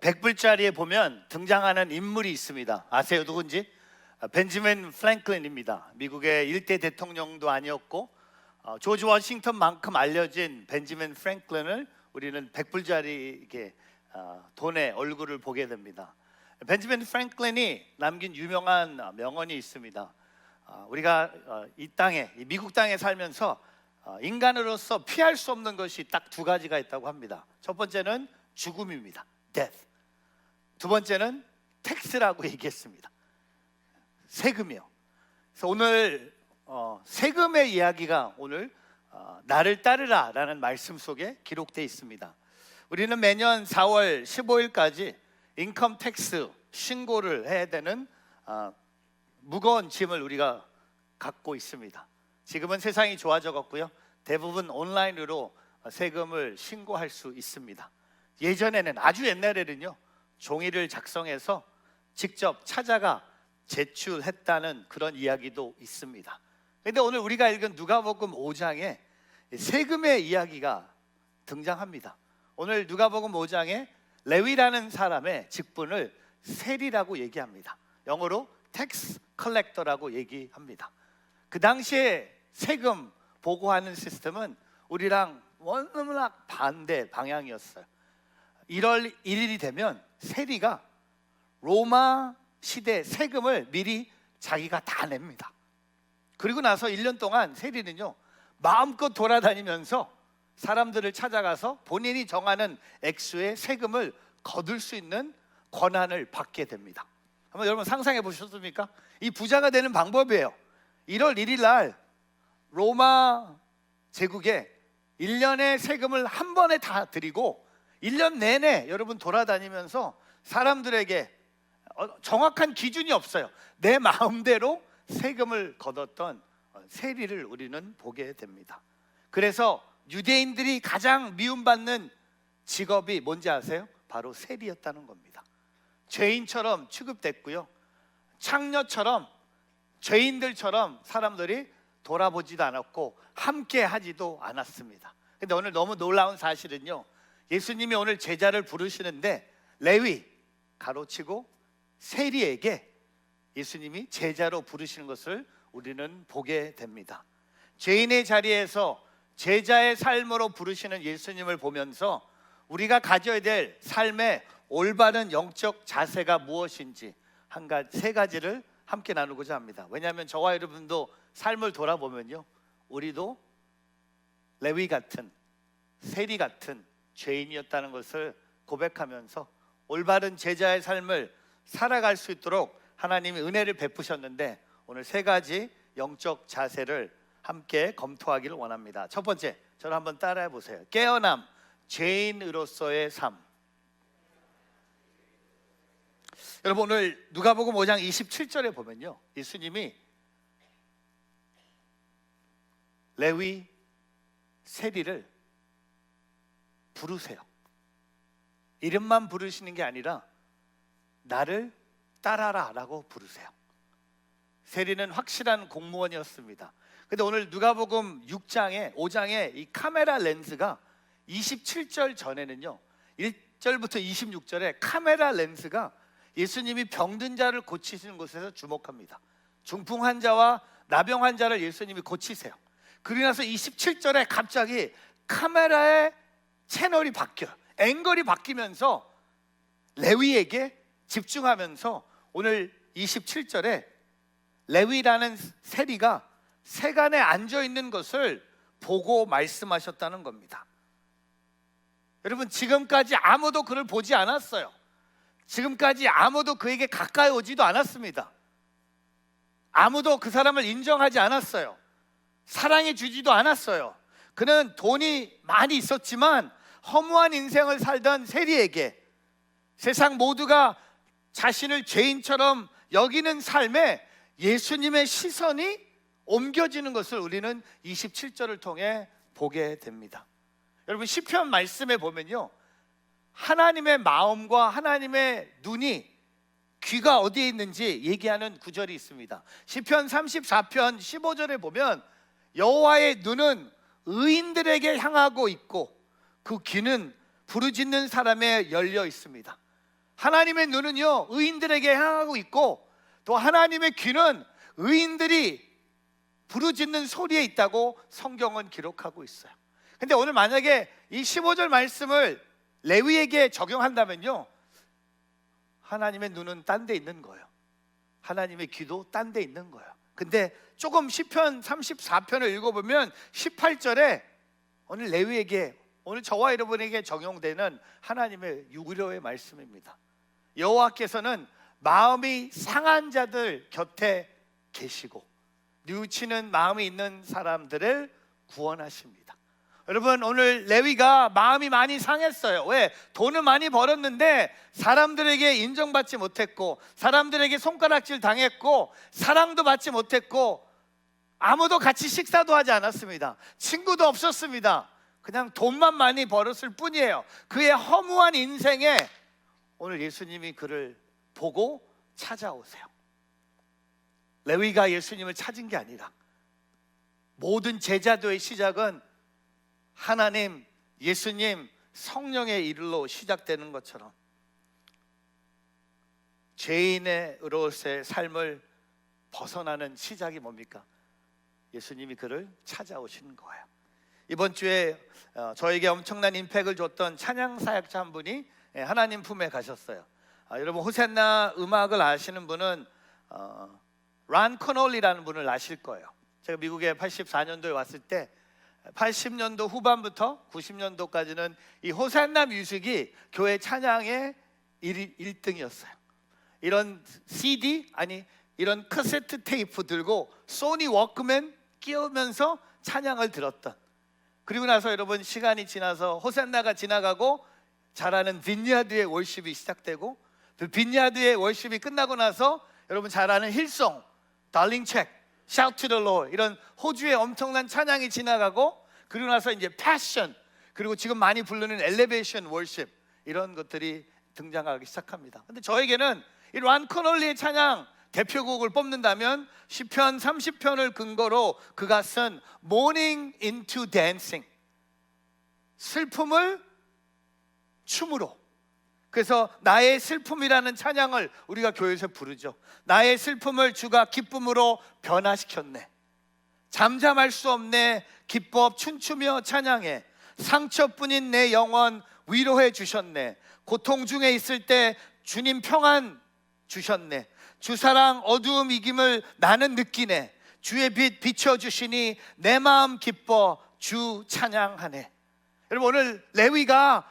백불자리에 보면 등장하는 인물이 있습니다. 아세요, 누군지? 벤저민 프랭클린입니다. 미국의 일대 대통령도 아니었고 조지 워싱턴만큼 알려진 벤저민 프랭클린을 우리는 백불자리 돈의 얼굴을 보게 됩니다. 벤저민 프랭클린이 남긴 유명한 명언이 있습니다. 우리가 이 땅에, 이 미국 땅에 살면서 인간으로서 피할 수 없는 것이 딱 두 가지가 있다고 합니다. 첫 번째는 죽음입니다. death. 두 번째는 텍스라고 얘기했습니다. 세금이요. 그래서 오늘 세금의 이야기가 오늘 나를 따르라 라는 말씀 속에 기록되어 있습니다. 우리는 매년 4월 15일까지 인컴 텍스 신고를 해야 되는 무거운 짐을 우리가 갖고 있습니다. 지금은 세상이 좋아졌고요. 대부분 온라인으로 세금을 신고할 수 있습니다. 예전에는, 아주 옛날에는요, 종이를 작성해서 직접 찾아가 제출했다는 그런 이야기도 있습니다. 그런데 오늘 우리가 읽은 누가복음 5장에 세금의 이야기가 등장합니다. 오늘 누가복음 5장에 레위라는 사람의 직분을 세리라고 얘기합니다. 영어로 텍스 컬렉터라고 얘기합니다. 그 당시에 세금 보고하는 시스템은 우리랑 워낙 반대 방향이었어요. 1월 1일이 되면 세리가 로마 시대 세금을 미리 자기가 다 냅니다. 그리고 나서 1년 동안 세리는요, 마음껏 돌아다니면서 사람들을 찾아가서 본인이 정하는 액수의 세금을 거둘 수 있는 권한을 받게 됩니다. 한번 여러분 상상해 보셨습니까? 이 부자가 되는 방법이에요. 1월 1일 날 로마 제국에 1년의 세금을 한 번에 다 드리고 1년 내내 여러분 돌아다니면서 사람들에게 정확한 기준이 없어요. 내 마음대로 세금을 걷었던 세리를 우리는 보게 됩니다. 그래서 유대인들이 가장 미움받는 직업이 뭔지 아세요? 바로 세리였다는 겁니다. 죄인처럼 취급됐고요, 창녀처럼, 죄인들처럼 사람들이 돌아보지도 않았고 함께 하지도 않았습니다. 근데 오늘 너무 놀라운 사실은요, 예수님이 오늘 제자를 부르시는데 레위, 가로치고 세리에게 예수님이 제자로 부르시는 것을 우리는 보게 됩니다. 죄인의 자리에서 제자의 삶으로 부르시는 예수님을 보면서 우리가 가져야 될 삶의 올바른 영적 자세가 무엇인지 세 가지를 함께 나누고자 합니다. 왜냐하면 저와 여러분도 삶을 돌아보면요, 우리도 레위 같은, 세리 같은 죄인이었다는 것을 고백하면서 올바른 제자의 삶을 살아갈 수 있도록 하나님이 은혜를 베푸셨는데 오늘 세 가지 영적 자세를 함께 검토하기를 원합니다. 첫 번째, 저를 한번 따라해 보세요. 깨어남, 죄인으로서의 삶. 여러분, 오늘 누가복음 5장 27절에 보면요, 예수님이 레위, 세리를 부르세요. 이름만 부르시는 게 아니라 나를 따라라 라고 부르세요. 세리는 확실한 공무원이었습니다. 근데 오늘 누가복음 5장에 이 카메라 렌즈가 27절 전에는요, 1절부터 26절에 카메라 렌즈가 예수님이 병든 자를 고치시는 곳에서 주목합니다. 중풍 환자와 나병 환자를 예수님이 고치세요. 그러고 나서 27절에 갑자기 카메라의 채널이 바뀌어요. 앵글이 바뀌면서 레위에게 집중하면서 오늘 27절에 레위라는 세리가 세간에 앉아있는 것을 보고 말씀하셨다는 겁니다. 여러분, 지금까지 아무도 그를 보지 않았어요. 지금까지 아무도 그에게 가까이 오지도 않았습니다. 아무도 그 사람을 인정하지 않았어요. 사랑해 주지도 않았어요. 그는 돈이 많이 있었지만 허무한 인생을 살던 세리에게 세상 모두가 자신을 죄인처럼 여기는 삶에 예수님의 시선이 옮겨지는 것을 우리는 27절을 통해 보게 됩니다. 여러분, 시편 말씀에 보면요, 하나님의 마음과 하나님의 눈이, 귀가 어디에 있는지 얘기하는 구절이 있습니다. 시편 34편 15절에 보면 여호와의 눈은 의인들에게 향하고 있고 그 귀는 부르짖는 사람에 열려 있습니다. 하나님의 눈은요 의인들에게 향하고 있고, 또 하나님의 귀는 의인들이 부르짖는 소리에 있다고 성경은 기록하고 있어요. 근데 오늘 만약에 이 15절 말씀을 레위에게 적용한다면요, 하나님의 눈은 딴 데 있는 거예요. 하나님의 귀도 딴 데 있는 거예요. 근데 조금 시편 34편을 읽어보면 18절에 오늘 레위에게, 오늘 저와 여러분에게 적용되는 하나님의 유로의 말씀입니다. 여호와께서는 마음이 상한 자들 곁에 계시고 뉘우치는 마음이 있는 사람들을 구원하십니다. 여러분, 오늘 레위가 마음이 많이 상했어요. 왜? 돈을 많이 벌었는데 사람들에게 인정받지 못했고, 사람들에게 손가락질 당했고, 사랑도 받지 못했고, 아무도 같이 식사도 하지 않았습니다. 친구도 없었습니다. 그냥 돈만 많이 벌었을 뿐이에요. 그의 허무한 인생에 오늘 예수님이 그를 보고 찾아오세요. 레위가 예수님을 찾은 게 아니라 모든 제자도의 시작은 하나님, 예수님, 성령의 일로 시작되는 것처럼 죄인으로서의 삶을 벗어나는 시작이 뭡니까? 예수님이 그를 찾아오시는 거예요. 이번 주에 저에게 엄청난 임팩을 줬던 찬양 사역자 한 분이 하나님 품에 가셨어요. 여러분, 호산나 음악을 아시는 분은 란 커널리라는 분을 아실 거예요. 제가 미국에 84년도에 왔을 때 80년도 후반부터 90년도까지는 이 호산나 뮤직이 교회 찬양의 1등이었어요. 이런 CD, 아니 이런 카세트 테이프 들고 소니 워크맨 끼우면서 찬양을 들었던, 그리고 나서 여러분 시간이 지나서 호산나가 지나가고 잘하는 빈야드의 월십이 시작되고, 그 빈야드의 월십이 끝나고 나서 여러분 잘 아는 힐송, 달링 책, Shout to the Lord, 이런 호주의 엄청난 찬양이 지나가고, 그리고 나서 이제 패션, 그리고 지금 많이 부르는 엘리베이션 월십, 이런 것들이 등장하기 시작합니다. 근데 저에게는 이 란 커널리의 찬양 대표곡을 뽑는다면 시편 30편을 근거로 그가 쓴 Mourning into Dancing, 슬픔을 춤으로. 그래서 나의 슬픔이라는 찬양을 우리가 교회에서 부르죠. 나의 슬픔을 주가 기쁨으로 변화시켰네. 잠잠할 수 없네. 기뻐 춤추며 찬양해. 상처뿐인 내 영혼 위로해 주셨네. 고통 중에 있을 때 주님 평안 주셨네. 주 사랑 어두움 이김을 나는 느끼네. 주의 빛 비춰주시니 내 마음 기뻐 주 찬양하네. 여러분, 오늘 레위가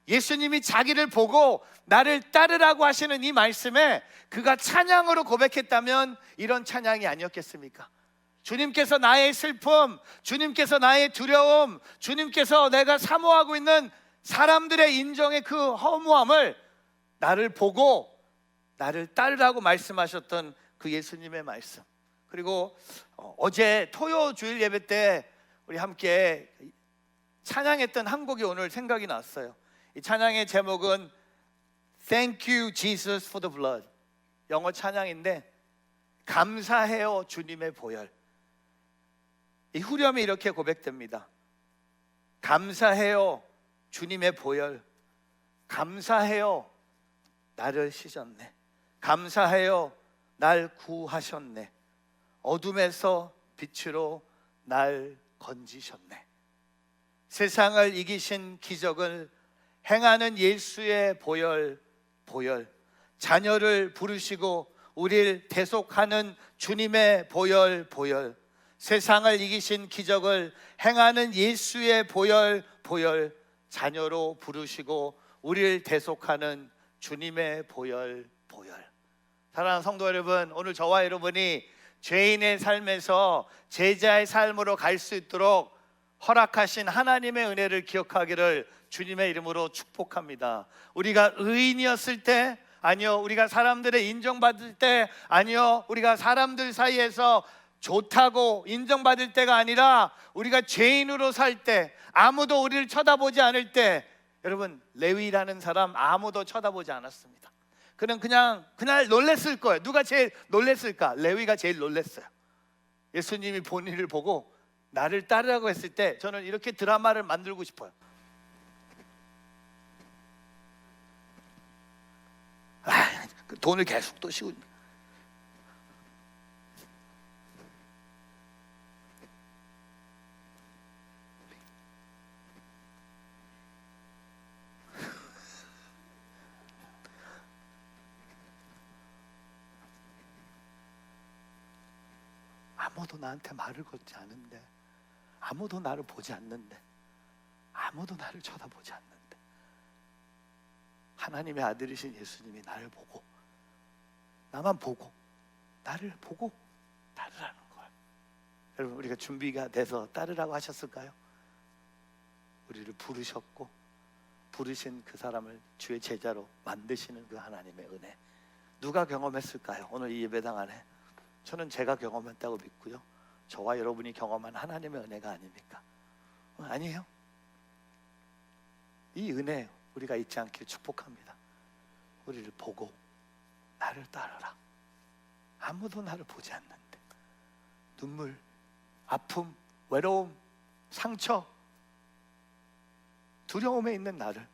예수님이 자기를 보고 나를 따르라고 하시는 이 말씀에 그가 찬양으로 고백했다면 이런 찬양이 아니었겠습니까? 주님께서 나의 슬픔, 주님께서 나의 두려움, 주님께서 내가 사모하고 있는 사람들의 인정의 그 허무함을 나를 보고 나를 따르라고 말씀하셨던 그 예수님의 말씀. 그리고 어제 토요 주일 예배 때 우리 함께 찬양했던 한 곡이 오늘 생각이 났어요. 이 찬양의 제목은 Thank you Jesus for the blood. 영어 찬양인데 감사해요 주님의 보혈. 이 후렴이 이렇게 고백됩니다. 감사해요 주님의 보혈. 감사해요 나를 씻었네. 감사해요 날 구하셨네. 어둠에서 빛으로 날 건지셨네. 세상을 이기신 기적을 행하는 예수의 보혈, 보혈. 자녀를 부르시고 우리를 대속하는 주님의 보혈, 보혈. 세상을 이기신 기적을 행하는 예수의 보혈, 보혈. 자녀로 부르시고 우리를 대속하는 주님의 보혈, 보혈. 사랑하는 성도 여러분, 오늘 저와 여러분이 죄인의 삶에서 제자의 삶으로 갈 수 있도록 허락하신 하나님의 은혜를 기억하기를 주님의 이름으로 축복합니다. 우리가 의인이었을 때 아니요, 우리가 사람들의 인정받을 때 아니요, 우리가 사람들 사이에서 좋다고 인정받을 때가 아니라 우리가 죄인으로 살 때, 아무도 우리를 쳐다보지 않을 때, 여러분 레위라는 사람 아무도 쳐다보지 않았습니다. 그는 그냥 그날 놀랬을 거예요. 누가 제일 놀랬을까? 레위가 제일 놀랬어요. 예수님이 본인을 보고 나를 따르라고 했을 때 저는 이렇게 드라마를 만들고 싶어요. 돈을 계속 또 씌우니 아무도 나한테 말을 걸지 않는데, 아무도 나를 보지 않는데, 아무도 나를 쳐다보지 않는데 하나님의 아들이신 예수님이 나를 보고, 나만 보고, 나를 보고 따르라는 거예요. 여러분, 우리가 준비가 돼서 따르라고 하셨을까요? 우리를 부르셨고 부르신 그 사람을 주의 제자로 만드시는 그 하나님의 은혜, 누가 경험했을까요? 오늘 이 예배당 안에 저는 제가 경험했다고 믿고요, 저와 여러분이 경험한 하나님의 은혜가 아닙니까? 아니에요? 이 은혜 우리가 잊지 않길 축복합니다. 우리를 보고 나를 따르라. 아무도 나를 보지 않는데 눈물, 아픔, 외로움, 상처, 두려움에 있는 나를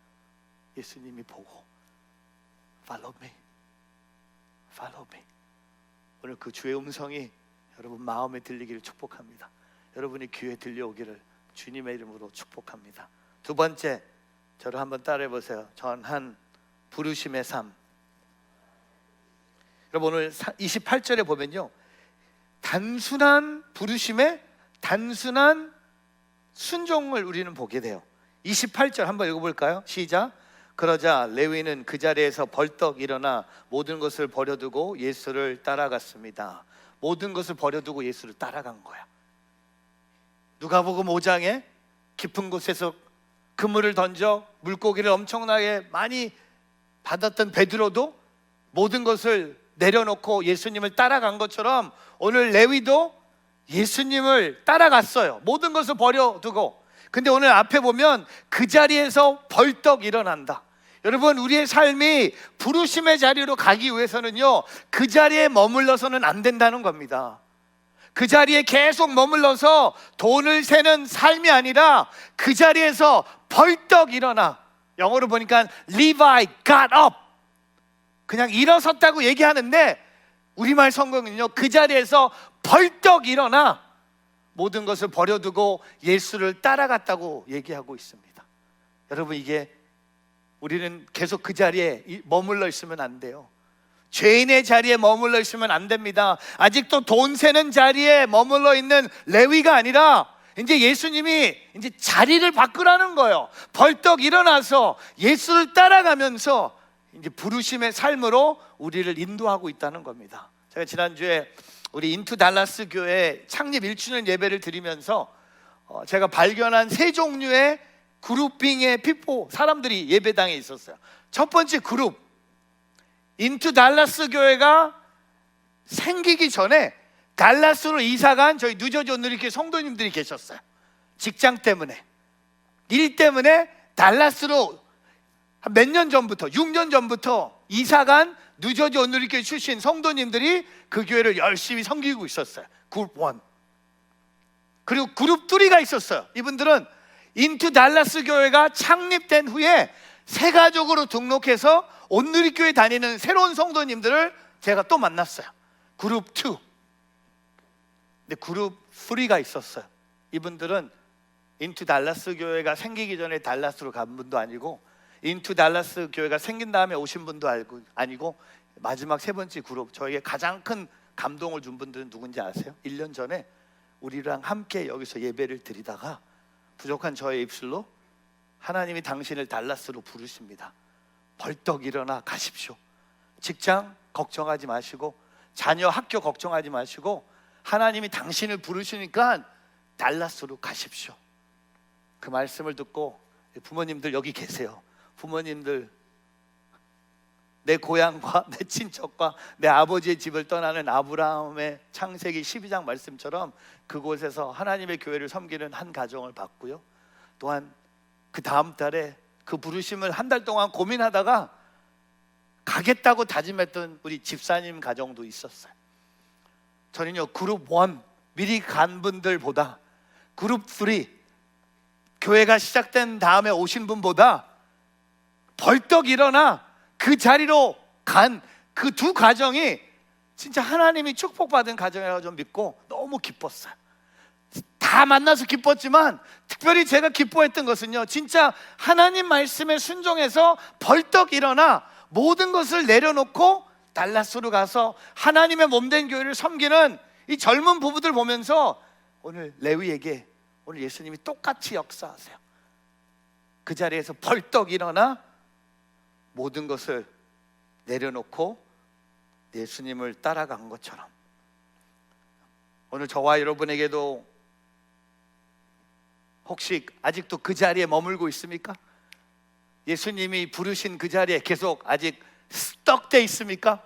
예수님이 보고 Follow me, follow me. 오늘 그 주의 음성이 여러분 마음에 들리기를 축복합니다. 여러분이 귀에 들려오기를 주님의 이름으로 축복합니다. 두 번째, 저를 한번 따라해 보세요. 전한 부르심의 삶. 여러분, 오늘 28절에 보면요, 단순한 부르심의 단순한 순종을 우리는 보게 돼요. 28절 한번 읽어볼까요? 시작. 그러자 레위는 그 자리에서 벌떡 일어나 모든 것을 버려두고 예수를 따라갔습니다. 모든 것을 버려두고 예수를 따라간 거야. 누가복음 5장에 깊은 곳에서 그물을 던져 물고기를 엄청나게 많이 받았던 베드로도 모든 것을 내려놓고 예수님을 따라간 것처럼 오늘 레위도 예수님을 따라갔어요. 모든 것을 버려두고. 근데 오늘 앞에 보면 그 자리에서 벌떡 일어난다. 여러분, 우리의 삶이 부르심의 자리로 가기 위해서는요, 그 자리에 머물러서는 안 된다는 겁니다. 그 자리에 계속 머물러서 돈을 세는 삶이 아니라 그 자리에서 벌떡 일어나. 영어로 보니까 Levi got up, 그냥 일어섰다고 얘기하는데 우리말 성경은요, 그 자리에서 벌떡 일어나 모든 것을 버려두고 예수를 따라갔다고 얘기하고 있습니다. 여러분, 이게 우리는 계속 그 자리에 머물러 있으면 안 돼요. 죄인의 자리에 머물러 있으면 안 됩니다. 아직도 돈 세는 자리에 머물러 있는 레위가 아니라 이제 예수님이 이제 자리를 바꾸라는 거예요. 벌떡 일어나서 예수를 따라가면서 이제 부르심의 삶으로 우리를 인도하고 있다는 겁니다. 제가 지난주에 우리 인투 달라스 교회 창립 1주년 예배를 드리면서 제가 발견한 세 종류의 그룹핑의 피포 사람들이 예배당에 있었어요. 첫 번째 그룹, 인투 달라스 교회가 생기기 전에 달라스로 이사간 저희 뉴저지 온누리교회 성도님들이 계셨어요. 직장 때문에, 일 때문에 달라스로 몇 년 전부터, 6년 전부터 이사간 뉴저지 온누리교회 출신 성도님들이 그 교회를 열심히 섬기고 있었어요. 그룹 1. 그리고 그룹 2가 있었어요. 이분들은 인투 달라스 교회가 창립된 후에 새 가족으로 등록해서 온누리교회 다니는 새로운 성도님들을 제가 또 만났어요. 그룹 2. 근데 그룹 3가 있었어요. 이분들은 인투 달라스 교회가 생기기 전에 달라스로 간 분도 아니고, 인투 달라스 교회가 생긴 다음에 오신 분도 아니고, 마지막 세 번째 그룹, 저에게 가장 큰 감동을 준 분들은 누군지 아세요? 1년 전에 우리랑 함께 여기서 예배를 드리다가 부족한 저의 입술로 하나님이 당신을 달라스로 부르십니다. 벌떡 일어나 가십시오. 직장 걱정하지 마시고, 자녀 학교 걱정하지 마시고, 하나님이 당신을 부르시니까 달라스로 가십시오. 그 말씀을 듣고, 부모님들 여기 계세요. 부모님들, 내 고향과 내 친척과 내 아버지의 집을 떠나는 아브라함의 창세기 12장 말씀처럼 그곳에서 하나님의 교회를 섬기는 한 가정을 봤고요, 또한 그 다음 달에 그 부르심을 한 달 동안 고민하다가 가겠다고 다짐했던 우리 집사님 가정도 있었어요. 저는요, 그룹 1 미리 간 분들보다 그룹 3 교회가 시작된 다음에 오신 분보다 벌떡 일어나 그 자리로 간 그 두 가정이 진짜 하나님이 축복받은 가정이라고 좀 믿고 너무 기뻤어요. 다 만나서 기뻤지만 특별히 제가 기뻐했던 것은요, 진짜 하나님 말씀에 순종해서 벌떡 일어나 모든 것을 내려놓고 달라스로 가서 하나님의 몸된 교회를 섬기는 이 젊은 부부들 보면서 오늘 레위에게 오늘 예수님이 똑같이 역사하세요. 그 자리에서 벌떡 일어나 모든 것을 내려놓고 예수님을 따라간 것처럼 오늘 저와 여러분에게도 혹시 아직도 그 자리에 머물고 있습니까? 예수님이 부르신 그 자리에 계속 아직 스떡돼 있습니까?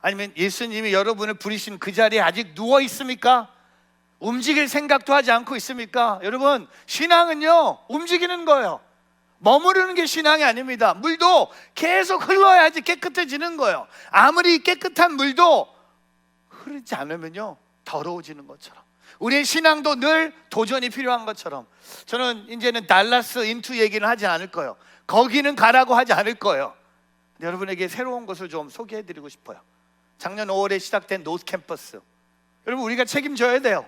아니면 예수님이 여러분을 부르신 그 자리에 아직 누워 있습니까? 움직일 생각도 하지 않고 있습니까? 여러분, 신앙은요 움직이는 거예요. 머무르는 게 신앙이 아닙니다. 물도 계속 흘러야지 깨끗해지는 거예요. 아무리 깨끗한 물도 흐르지 않으면요 더러워지는 것처럼 우리의 신앙도 늘 도전이 필요한 것처럼 저는 이제는 달라스 인투 얘기는 하지 않을 거예요. 거기는 가라고 하지 않을 거예요. 여러분에게 새로운 것을 좀 소개해드리고 싶어요. 작년 5월에 시작된 노스 캠퍼스, 여러분 우리가 책임져야 돼요.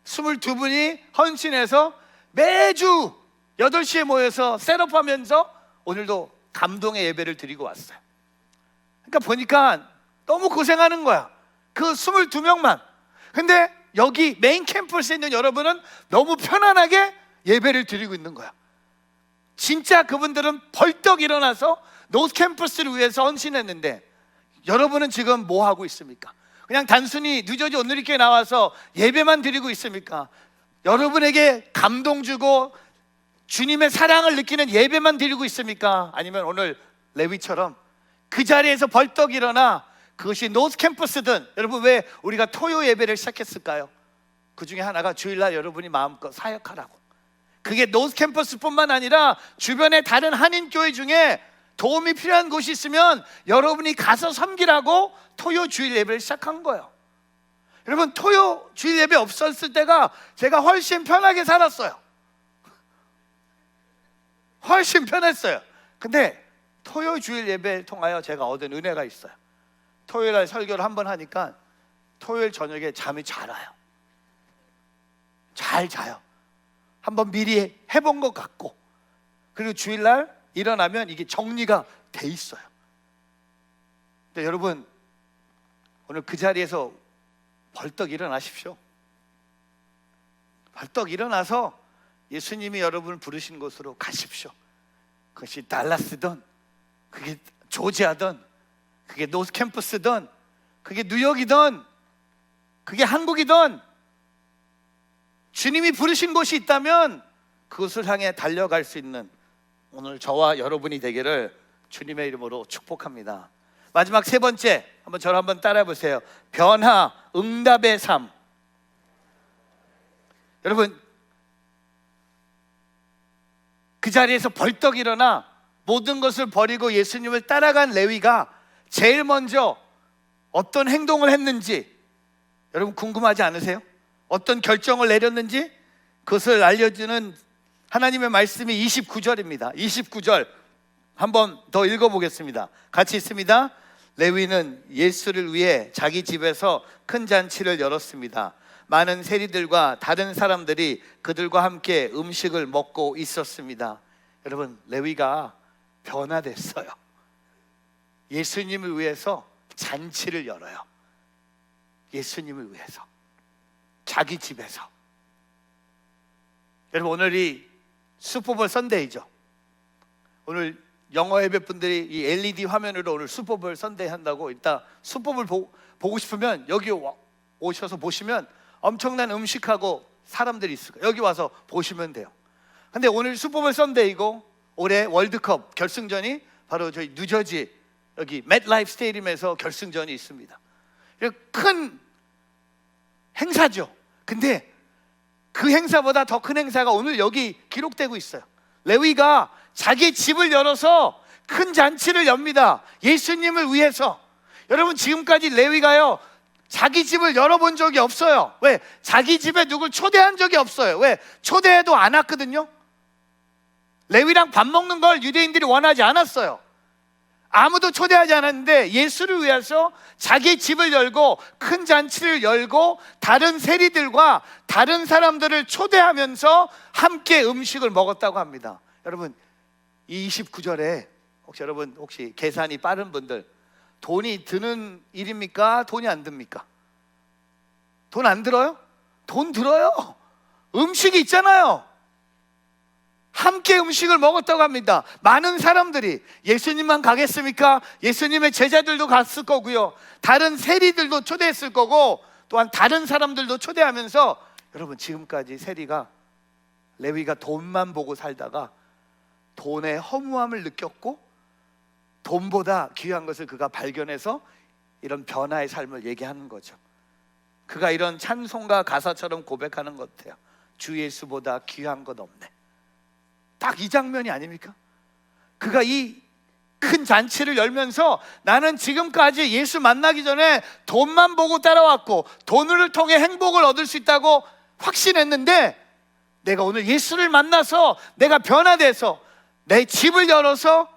22분이 헌신해서 매주 8시에 모여서 셋업하면서 오늘도 감동의 예배를 드리고 왔어요. 그러니까 보니까 너무 고생하는 거야, 그 22명만. 근데 여기 메인 캠퍼스에 있는 여러분은 너무 편안하게 예배를 드리고 있는 거야. 진짜 그분들은 벌떡 일어나서 노스 캠퍼스를 위해서 헌신했는데 여러분은 지금 뭐 하고 있습니까? 그냥 단순히 뉴저지 온누리교회 나와서 예배만 드리고 있습니까? 여러분에게 감동 주고 주님의 사랑을 느끼는 예배만 드리고 있습니까? 아니면 오늘 레위처럼 그 자리에서 벌떡 일어나, 그것이 노스 캠퍼스든, 여러분 왜 우리가 토요 예배를 시작했을까요? 그 중에 하나가 주일날 여러분이 마음껏 사역하라고. 그게 노스 캠퍼스뿐만 아니라 주변의 다른 한인교회 중에 도움이 필요한 곳이 있으면 여러분이 가서 섬기라고 토요 주일 예배를 시작한 거예요. 여러분, 토요 주일 예배 없었을 때가 제가 훨씬 편하게 살았어요. 훨씬 편했어요. 근데 토요 주일 예배를 통하여 제가 얻은 은혜가 있어요. 토요일날 설교를 한번 하니까 토요일 저녁에 잠이 잘 와요. 잘 자요. 한번 미리 해본 것 같고, 그리고 주일날 일어나면 이게 정리가 돼 있어요. 근데 여러분, 오늘 그 자리에서 벌떡 일어나십시오. 벌떡 일어나서 예수님이 여러분을 부르신 곳으로 가십시오. 그것이 달라스든, 그게 조지아든, 그게 노스 캠퍼스든, 그게 뉴욕이든, 그게 한국이든, 주님이 부르신 곳이 있다면 그것을 향해 달려갈 수 있는 오늘 저와 여러분이 되기를 주님의 이름으로 축복합니다. 마지막 세 번째, 저를 한번 따라해 보세요. 변화, 응답의 삶. 여러분, 그 자리에서 벌떡 일어나 모든 것을 버리고 예수님을 따라간 레위가 제일 먼저 어떤 행동을 했는지 여러분 궁금하지 않으세요? 어떤 결정을 내렸는지 그것을 알려주는 하나님의 말씀이 29절입니다. 29절 한번 더 읽어보겠습니다. 같이 있습니다. 레위는 예수를 위해 자기 집에서 큰 잔치를 열었습니다. 많은 세리들과 다른 사람들이 그들과 함께 음식을 먹고 있었습니다. 여러분, 레위가 변화됐어요. 예수님을 위해서 잔치를 열어요. 예수님을 위해서 자기 집에서. 여러분, 오늘이 슈퍼볼 선데이죠. 오늘 영어 예배 분들이 이 LED 화면으로 오늘 슈퍼볼 선데이 한다고, 이따 슈퍼볼 보고 싶으면 여기 오셔서 보시면 엄청난 음식하고 사람들이 있을 거예요. 여기 와서 보시면 돼요. 근데 오늘 슈퍼볼 선데이고 올해 월드컵 결승전이 바로 저희 뉴저지 여기 맷라이프 스테디움에서 결승전이 있습니다. 큰 행사죠. 근데 그 행사보다 더 큰 행사가 오늘 여기 기록되고 있어요. 레위가 자기 집을 열어서 큰 잔치를 엽니다. 예수님을 위해서. 여러분, 지금까지 레위가요 자기 집을 열어본 적이 없어요. 왜? 자기 집에 누굴 초대한 적이 없어요. 왜? 초대해도 안 왔거든요. 레위랑 밥 먹는 걸 유대인들이 원하지 않았어요. 아무도 초대하지 않았는데 예수를 위해서 자기 집을 열고 큰 잔치를 열고 다른 세리들과 다른 사람들을 초대하면서 함께 음식을 먹었다고 합니다. 여러분, 이 29절에 혹시 계산이 빠른 분들, 돈이 드는 일입니까? 돈이 안 듭니까? 돈 안 들어요? 돈 들어요. 음식이 있잖아요. 함께 음식을 먹었다고 합니다. 많은 사람들이. 예수님만 가겠습니까? 예수님의 제자들도 갔을 거고요, 다른 세리들도 초대했을 거고, 또한 다른 사람들도 초대하면서, 여러분, 지금까지 레위가 돈만 보고 살다가 돈의 허무함을 느꼈고 돈보다 귀한 것을 그가 발견해서 이런 변화의 삶을 얘기하는 거죠. 그가 이런 찬송가 가사처럼 고백하는 것 같아요. 주 예수보다 귀한 것 없네. 딱 이 장면이 아닙니까? 그가 이 큰 잔치를 열면서, 나는 지금까지 예수 만나기 전에 돈만 보고 따라왔고 돈을 통해 행복을 얻을 수 있다고 확신했는데, 내가 오늘 예수를 만나서 내가 변화돼서 내 집을 열어서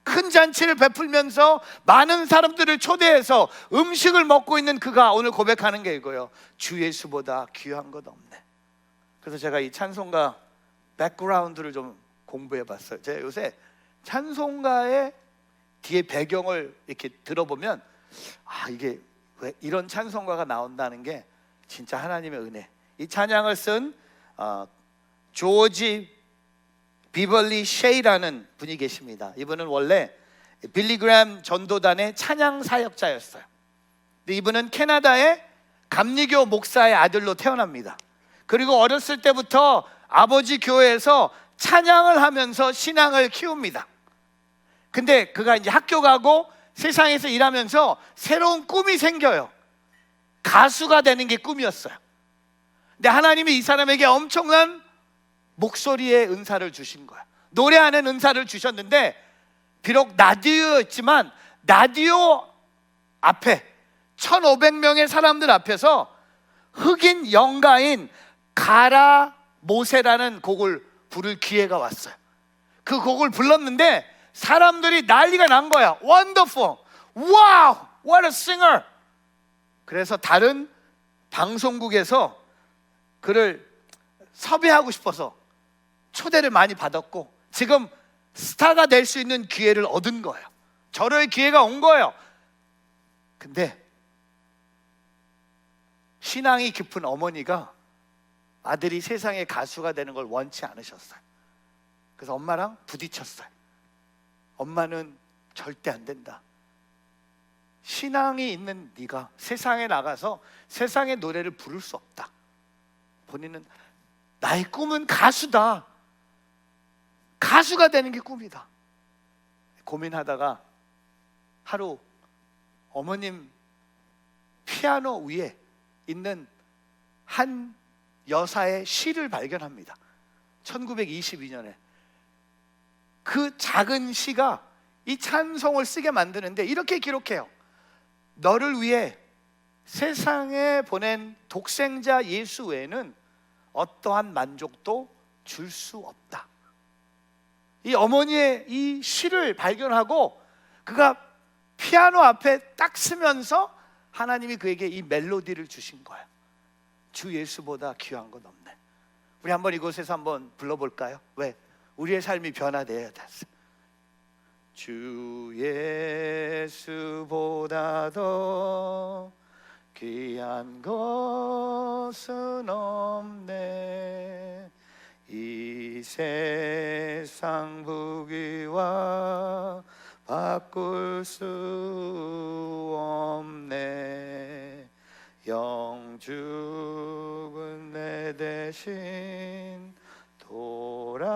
큰 잔치를 베풀면서 많은 사람들을 초대해서 음식을 먹고 있는 그가 오늘 고백하는 게 이거예요. 주 예수보다 귀한 것 없네. 그래서 제가 이 찬송가 백그라운드를 좀 공부해 봤어요. 제가 요새 찬송가의 뒤에 배경을 이렇게 들어보면, 이게 왜 이런 찬송가가 나온다는 게 진짜 하나님의 은혜. 이 찬양을 쓴 조지 비벌리 셰이라는 분이 계십니다. 이분은 원래 빌리그램 전도단의 찬양 사역자였어요. 근데 이분은 캐나다의 감리교 목사의 아들로 태어납니다. 그리고 어렸을 때부터 아버지 교회에서 찬양을 하면서 신앙을 키웁니다. 근데 그가 이제 학교 가고 세상에서 일하면서 새로운 꿈이 생겨요. 가수가 되는 게 꿈이었어요. 근데 하나님이 이 사람에게 엄청난 목소리의 은사를 주신 거야. 노래하는 은사를 주셨는데, 비록 라디오였지만 라디오 앞에 1500명의 사람들 앞에서 흑인 영가인 가라 모세라는 곡을 부를 기회가 왔어요. 그 곡을 불렀는데 사람들이 난리가 난 거야. Wonderful! Wow! What a singer! 그래서 다른 방송국에서 그를 섭외하고 싶어서 초대를 많이 받았고, 지금 스타가 될 수 있는 기회를 얻은 거예요. 절호의 기회가 온 거예요. 근데 신앙이 깊은 어머니가 아들이 세상의 가수가 되는 걸 원치 않으셨어요. 그래서 엄마랑 부딪혔어요. 엄마는 절대 안 된다. 신앙이 있는 네가 세상에 나가서 세상의 노래를 부를 수 없다. 본인은 나의 꿈은 가수다. 가수가 되는 게 꿈이다. 고민하다가 하루 어머님 피아노 위에 있는 한 여사의 시를 발견합니다. 1922년에. 그 작은 시가 이 찬송을 쓰게 만드는데 이렇게 기록해요. 너를 위해 세상에 보낸 독생자 예수 외에는 어떠한 만족도 줄 수 없다. 이 어머니의 이 시를 발견하고 그가 피아노 앞에 딱 쓰면서 하나님이 그에게 이 멜로디를 주신 거예요. 주 예수보다 귀한 건 없네. 우리 한번 이곳에서 한번 불러볼까요? 왜? 우리의 삶이 변화되어야 돼. 주 예수보다 더 귀한 것은 없네. 이 세상 부귀와 바꿀 수 없네. 영죽은 내 대신 돌아가신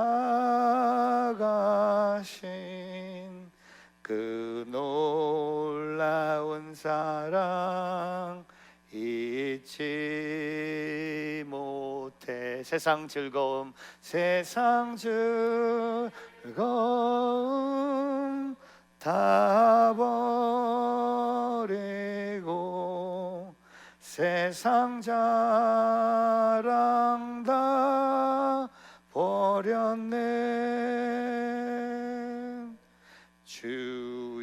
그 놀라운 사랑 잊지 못해. 세상 즐거움 다 버리고 세상 자랑 다 버렸네. 주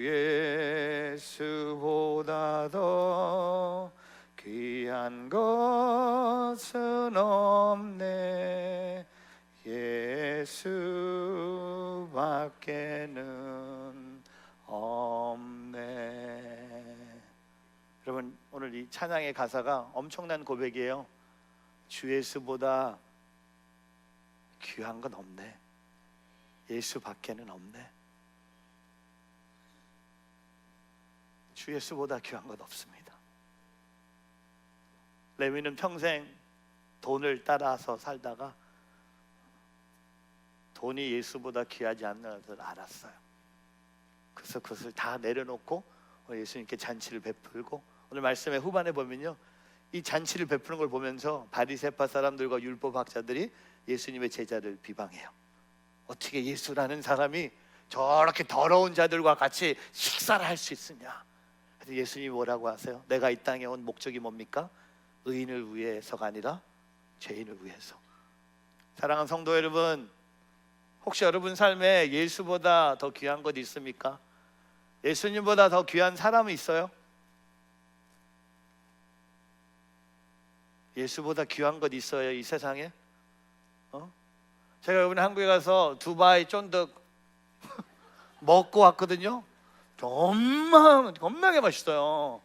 예수밖에는 없네. 여러분, 오늘 이 찬양의 가사가 엄청난 고백이에요. 주 예수보다 귀한 건 없네. 예수밖에는 없네. 주 예수보다 귀한 건 없습니다. 레위는 평생 돈을 따라서 살다가 돈이 예수보다 귀하지 않는 것을 알았어요. 그래서 그것을 다 내려놓고 예수님께 잔치를 베풀고, 오늘 말씀의 후반에 보면요, 이 잔치를 베푸는 걸 보면서 바리새파 사람들과 율법학자들이 예수님의 제자를 비방해요. 어떻게 예수라는 사람이 저렇게 더러운 자들과 같이 식사를 할 수 있으냐. 그래서 예수님이 뭐라고 하세요? 내가 이 땅에 온 목적이 뭡니까? 의인을 위해서가 아니라 죄인을 위해서. 사랑하는 성도 여러분, 혹시 여러분 삶에 예수보다 더 귀한 것 있습니까? 예수님보다 더 귀한 사람이 있어요? 예수보다 귀한 것 있어요, 이 세상에? 제가 이번에 한국에 가서 두바이 쫀득 먹고 왔거든요. 겁나게 맛있어요.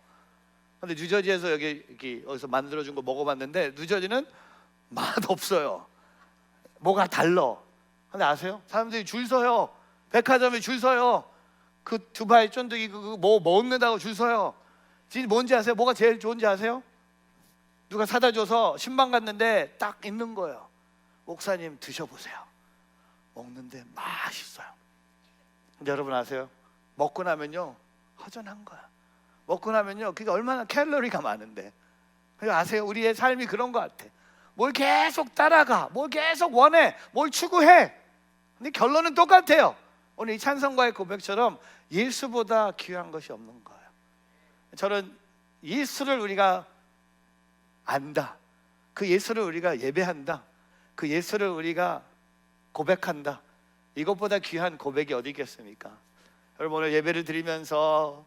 근데 뉴저지에서 여기서 만들어준 거 먹어봤는데 뉴저지는 맛없어요. 뭐가 달라. 근데 아세요? 사람들이 줄 서요. 백화점에 줄 서요. 그 두바이 쫀득이 뭐 먹는다고 줄 서요. 진짜 뭔지 아세요? 뭐가 제일 좋은지 아세요? 누가 사다 줘서 신방 갔는데 딱 있는 거예요. 목사님 드셔보세요. 먹는데 맛있어요. 근데 여러분 아세요? 먹고 나면요 허전한 거야. 먹고 나면요 그게 얼마나 칼로리가 많은데. 그래서 아세요? 우리의 삶이 그런 것 같아. 뭘 계속 따라가, 뭘 계속 원해, 뭘 추구해. 근데 결론은 똑같아요. 오늘 이 찬송가의 고백처럼 예수보다 귀한 것이 없는 거예요. 저는 예수를 우리가 안다, 그 예수를 우리가 예배한다, 그 예수를 우리가 고백한다, 이것보다 귀한 고백이 어디 있겠습니까? 여러분, 오늘 예배를 드리면서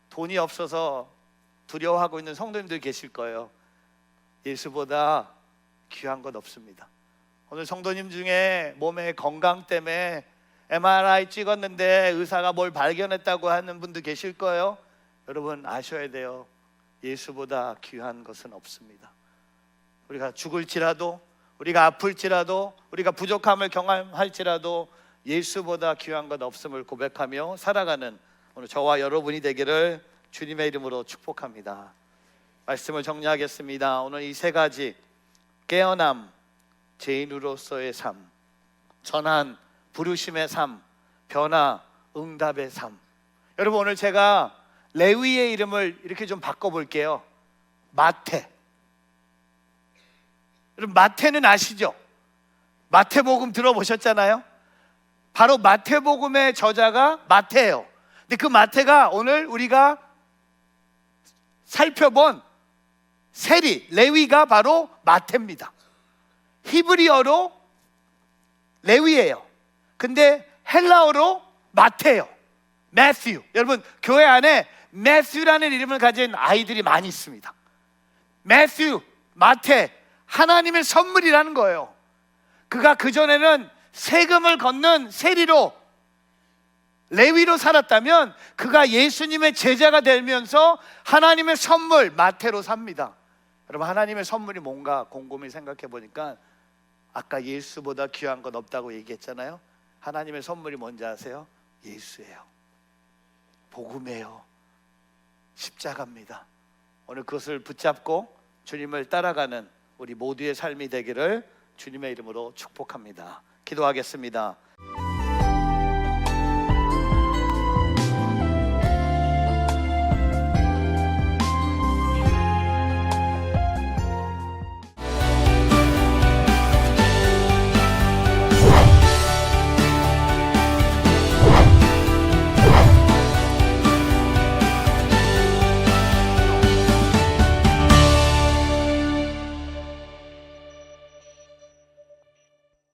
돈이 없어서 두려워하고 있는 성도님들 계실 거예요. 예수보다 귀한 것 없습니다. 오늘 성도님 중에 몸의 건강 때문에 MRI 찍었는데 의사가 뭘 발견했다고 하는 분도 계실 거예요. 여러분 아셔야 돼요. 예수보다 귀한 것은 없습니다. 우리가 죽을지라도, 우리가 아플지라도, 우리가 부족함을 경험할지라도 예수보다 귀한 것 없음을 고백하며 살아가는 오늘 저와 여러분이 되기를 주님의 이름으로 축복합니다. 말씀을 정리하겠습니다. 오늘 이 세 가지, 깨어남, 죄인으로서의 삶, 전한, 부르심의 삶, 변화, 응답의 삶. 여러분, 오늘 제가 레위의 이름을 이렇게 좀 바꿔볼게요. 마태. 여러분, 마태는 아시죠? 마태복음 들어보셨잖아요? 바로 마태복음의 저자가 마태예요. 근데 그 마태가 오늘 우리가 살펴본 세리, 레위가 바로 마태입니다. 히브리어로 레위예요. 근데 헬라어로 마태예요. 매튜. 여러분, 교회 안에 매튜라는 이름을 가진 아이들이 많이 있습니다. 매튜, 마태, 하나님의 선물이라는 거예요. 그가 그전에는 세금을 걷는 세리로, 레위로 살았다면 그가 예수님의 제자가 되면서 하나님의 선물 마태로 삽니다. 여러분, 하나님의 선물이 뭔가 곰곰이 생각해 보니까 아까 예수보다 귀한 건 없다고 얘기했잖아요. 하나님의 선물이 뭔지 아세요? 예수예요. 복음이에요. 십자가입니다. 오늘 그것을 붙잡고 주님을 따라가는 우리 모두의 삶이 되기를 주님의 이름으로 축복합니다. 기도하겠습니다.